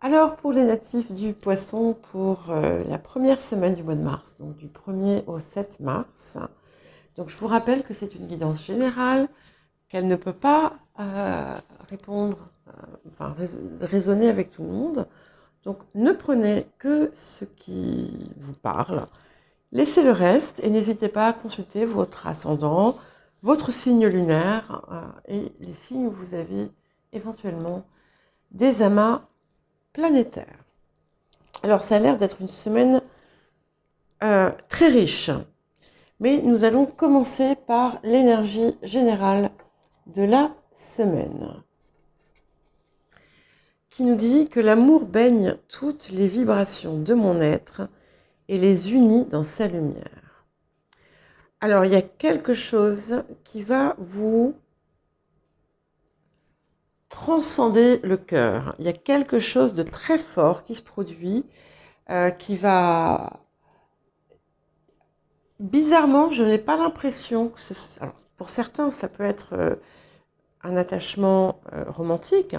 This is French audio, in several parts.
Alors, pour les natifs du Poisson, pour la première semaine du mois de mars, donc du 1er au 7 mars, donc je vous rappelle que c'est une guidance générale, qu'elle ne peut pas répondre, raisonner avec tout le monde. Donc, ne prenez que ce qui vous parle, laissez le reste et n'hésitez pas à consulter votre ascendant, votre signe lunaire et les signes où vous avez éventuellement des amas planétaires. Alors, ça a l'air d'être une semaine très riche, mais nous allons commencer par l'énergie générale de la semaine, qui nous dit que l'amour baigne toutes les vibrations de mon être et les unit dans sa lumière. Alors, il y a quelque chose qui va vous transcender le cœur. Il y a quelque chose de très fort qui se produit, qui va... Bizarrement, je n'ai pas l'impression que ce... Alors, pour certains, ça peut être un attachement romantique,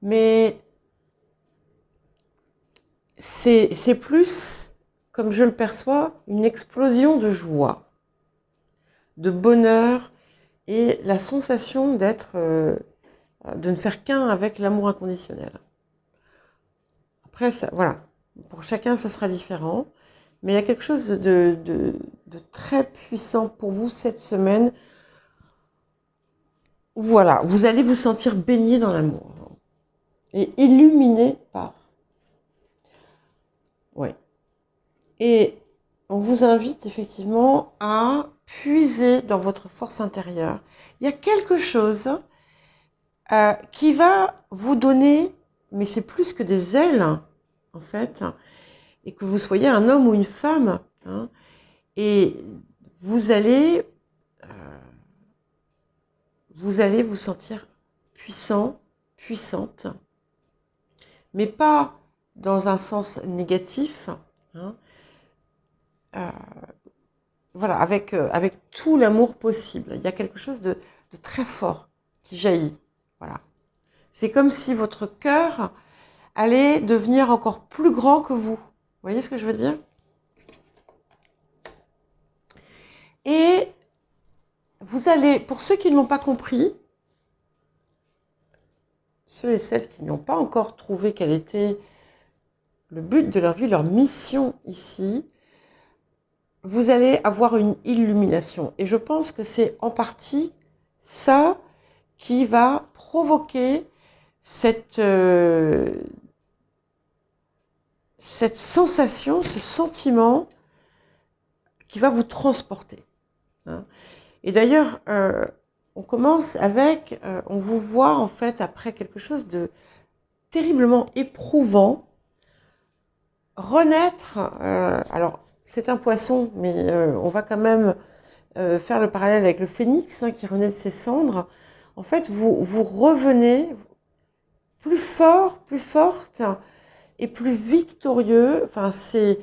mais c'est plus, comme je le perçois, une explosion de joie, de bonheur et la sensation de ne faire qu'un avec l'amour inconditionnel. Après, ça, voilà, pour chacun, ça sera différent, mais il y a quelque chose de très puissant pour vous cette semaine. Voilà, vous allez vous sentir baigné dans l'amour et illuminé par. Ouais. Et on vous invite effectivement à puiser dans votre force intérieure. Il y a quelque chose qui va vous donner, mais c'est plus que des ailes, en fait, et que vous soyez un homme ou une femme, hein, et vous allez, euh, vous allez vous sentir puissant, puissante, mais pas dans un sens négatif, hein, euh, voilà, avec tout l'amour possible. Il y a quelque chose de très fort qui jaillit. Voilà. C'est comme si votre cœur allait devenir encore plus grand que vous. Vous voyez ce que je veux dire? Et vous allez, pour ceux qui ne l'ont pas compris, ceux et celles qui n'ont pas encore trouvé quel était le but de leur vie, leur mission ici, vous allez avoir une illumination. Et je pense que c'est en partie ça qui va provoquer cette sensation, ce sentiment qui va vous transporter, hein. Et d'ailleurs, on commence avec, on vous voit en fait après quelque chose de terriblement éprouvant, renaître, alors c'est un poisson, mais on va quand même faire le parallèle avec le phénix, hein, qui renaît de ses cendres. En fait, vous revenez plus fort, plus forte et plus victorieux. Enfin, il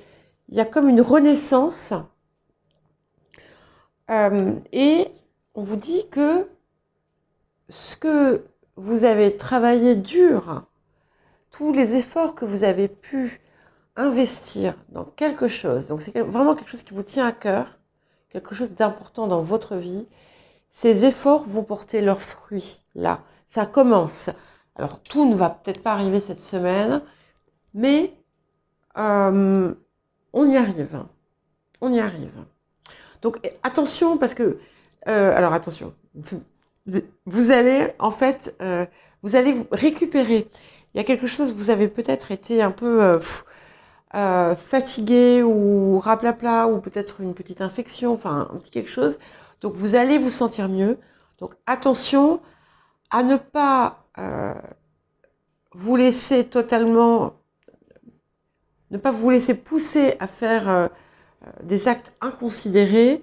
y a comme une renaissance. Et on vous dit que ce que vous avez travaillé dur, tous les efforts que vous avez pu investir dans quelque chose, donc c'est vraiment quelque chose qui vous tient à cœur, quelque chose d'important dans votre vie, ces efforts vont porter leurs fruits là. Ça commence. Alors tout ne va peut-être pas arriver cette semaine, mais on y arrive. On y arrive. Donc attention parce que, alors attention, vous allez en fait, vous allez récupérer. Il y a quelque chose, vous avez peut-être été un peu fatigué ou raplapla ou peut-être une petite infection, enfin un petit quelque chose. Donc vous allez vous sentir mieux. Donc attention à ne pas vous laisser totalement, ne pas vous laisser pousser à faire des actes inconsidérés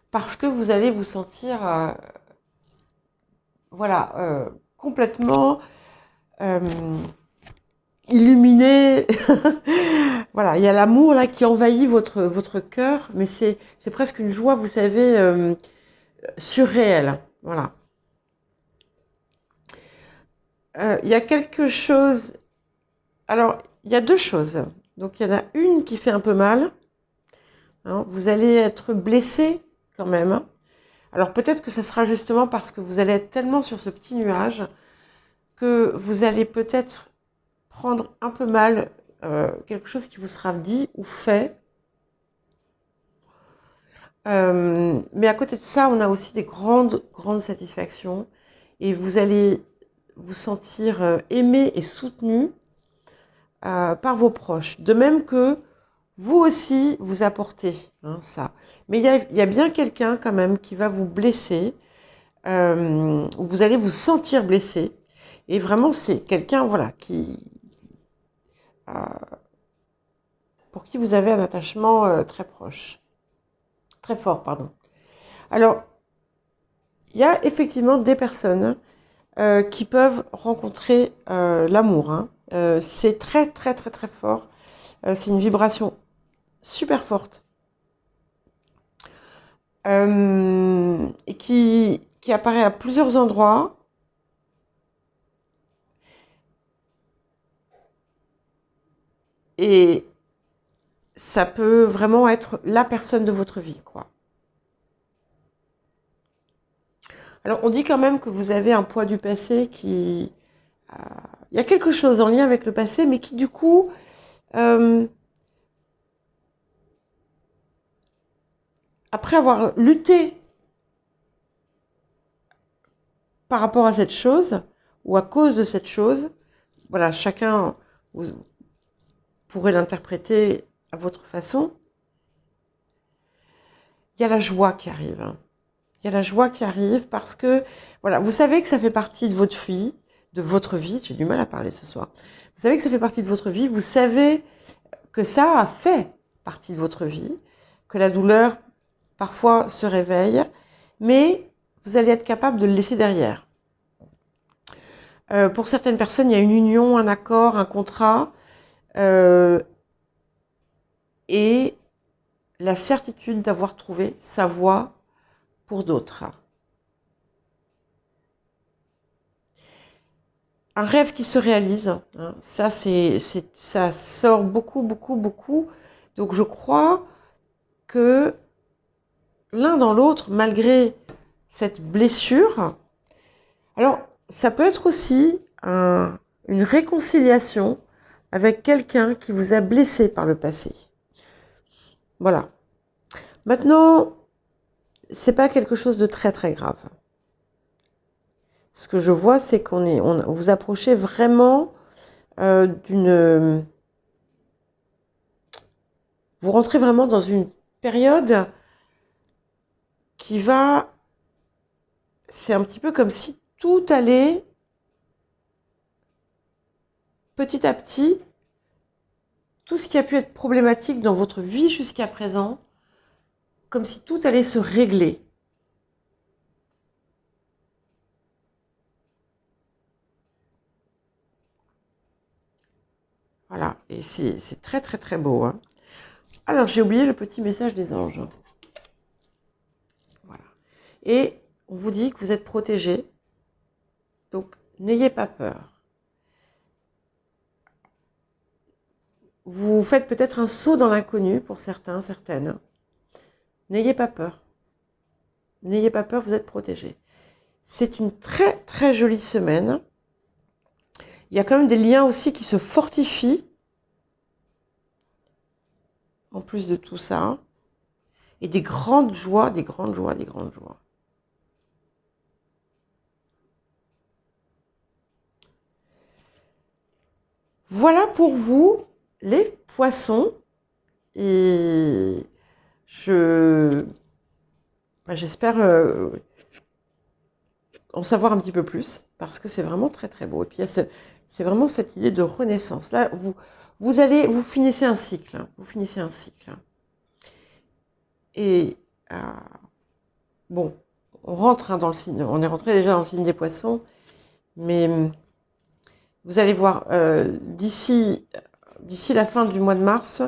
parce que vous allez vous sentir voilà, complètement illuminé. Voilà, il y a l'amour là qui envahit votre cœur, mais c'est presque une joie, vous savez, surréelle. Voilà. Il y a quelque chose. Alors, il y a deux choses. Donc, il y en a une qui fait un peu mal. Hein. Vous allez être blessé quand même. Hein. Alors, peut-être que ce sera justement parce que vous allez être tellement sur ce petit nuage que vous allez peut-être prendre un peu mal quelque chose qui vous sera dit ou fait. Mais à côté de ça, on a aussi des grandes, grandes satisfactions. Et vous allez vous sentir aimé et soutenu par vos proches. De même que vous aussi, vous apportez hein, ça. Mais il y a bien quelqu'un quand même qui va vous blesser. Vous allez vous sentir blessé. Et vraiment, c'est quelqu'un voilà, euh, pour qui vous avez un attachement très proche. Très fort, pardon. Alors, il y a effectivement des personnes qui peuvent rencontrer l'amour. Hein. C'est très très très très fort. C'est une vibration super forte et qui apparaît à plusieurs endroits. Et ça peut vraiment être la personne de votre vie, quoi. Alors, on dit quand même que vous avez un poids du passé qui... Il y a quelque chose en lien avec le passé, mais qui, du coup, après avoir lutté par rapport à cette chose, ou à cause de cette chose, voilà, chacun vous pourrez l'interpréter à votre façon, il y a la joie qui arrive. Hein. Il y a la joie qui arrive parce que, voilà, vous savez que ça fait partie de votre vie, j'ai du mal à parler ce soir, vous savez que ça fait partie de votre vie, vous savez que ça a fait partie de votre vie, que la douleur parfois se réveille, mais vous allez être capable de le laisser derrière. Pour certaines personnes, il y a une union, un accord, un contrat, et la certitude d'avoir trouvé sa voie pour d'autres. Un rêve qui se réalise, hein, ça, ça sort beaucoup, beaucoup, beaucoup. Donc je crois que l'un dans l'autre, malgré cette blessure, alors ça peut être aussi une réconciliation avec quelqu'un qui vous a blessé par le passé. Voilà. Maintenant, c'est pas quelque chose de très très grave. Ce que je vois, c'est vous approchez vraiment vous rentrez vraiment dans une période qui va, c'est un petit peu comme si tout allait petit à petit, tout ce qui a pu être problématique dans votre vie jusqu'à présent, comme si tout allait se régler. Voilà, et c'est très très très beau. Hein. Alors j'ai oublié le petit message des anges. Voilà. Et on vous dit que vous êtes protégé, donc n'ayez pas peur. Vous faites peut-être un saut dans l'inconnu pour certains, certaines. N'ayez pas peur. N'ayez pas peur, vous êtes protégé. C'est une très très jolie semaine. Il y a quand même des liens aussi qui se fortifient. En plus de tout ça. Et des grandes joies, des grandes joies, des grandes joies. Voilà pour vous, les poissons. Et j'espère en savoir un petit peu plus, parce que c'est vraiment très très beau. Et puis c'est vraiment cette idée de renaissance. Là, vous finissez un cycle. Hein, vous finissez un cycle. Et bon, on rentre hein, dans le signe. On est rentré déjà dans le signe des poissons, mais vous allez voir d'ici la fin du mois de mars,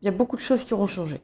il y a beaucoup de choses qui auront changé.